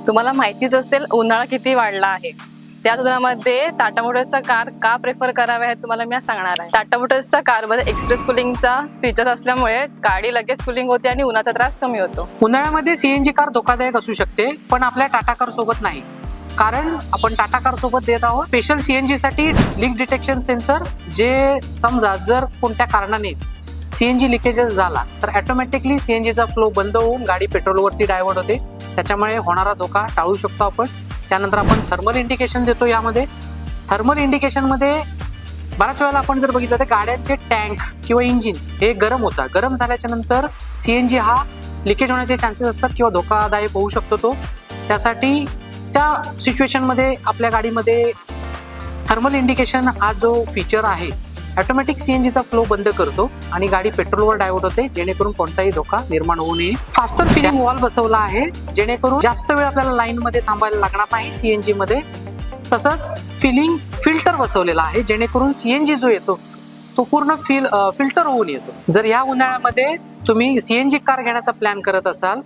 तुम्हाला माहितीच असेल उन्हाळा किती वाढला आहे. त्या तुलनामध्ये टाटा मोटर्सचा कार का प्रेफर कराव्या हे तुम्हाला मी आज सांगणार आहे. टाटा मोटर्सच्या कारमध्ये एक्सप्रेस कूलिंगचा फीचर्स असल्यामुळे गाडी लगेच कूलिंग होते आणि उन्हाचा त्रास कमी होतो. उन्हाळ्यामध्ये सीएनजी कार धोकादायक असू शकते, पण आपल्या टाटा कार सोबत नाही. कारण आपण टाटा कार सोबत देत आहोत स्पेशल सीएनजी साठी लीक डिटेक्शन सेन्सर, जे समजा जर कोणत्या कारणाने सीएनजी लिकेजेस झाला तर ऑटोमॅटिकली सीएनजीचा फ्लो बंद होऊन गाडी पेट्रोलवरती डायव्हर्ट होते. त्याच्यामुळे होणारा धोका टाळू शकतो आपण. त्यानंतर आपण थर्मल इंडिकेशन देतो. यामध्ये थर्मल इंडिकेशन मध्ये बऱ्याच वेळेला आपण जर बघितलं तर गाड्यांचे टँक किंवा इंजिन हे गरम होतात. गरम झाल्याच्या नंतर सीएनजी हा लिकेज होण्याचे चान्सेस असतात किंवा धोकादायक होऊ शकतो तो. त्यासाठी त्या सिच्युएशन मध्ये आपल्या गाडीमध्ये थर्मल इंडिकेशन हा जो फीचर आहे ऑटोमॅटिक सीएनजीचा फ्लो बंद करतो आणि गाडी पेट्रोलवर डायव्हर्ट होते, जेणेकरून कोणताही धोका निर्माण होऊ नये. फास्टर फिलिंग वॉल बसवला आहे, जेणेकरून जास्त वेळ आपल्याला लाईन मध्ये थांबायला लागणार नाही सीएनजी मध्ये. तसंच फिलिंग फिल्टर बसवलेला आहे, जेणेकरून सीएनजी जो येतो तो पूर्ण फिल्टर होऊन येतो. जर या उन्हाळ्यामध्ये तुम्ही सीएनजी कार घेण्याचा प्लॅन करत असाल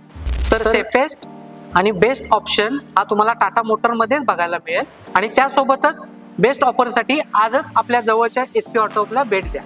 तर सेफेस्ट आणि बेस्ट ऑप्शन हा तुम्हाला टाटा मोटर मध्येच बघायला मिळेल. आणि त्यासोबतच बेस्ट ऑफरसाठी आजच आपल्या जवळच्या SP ऑटोला भेट द्या.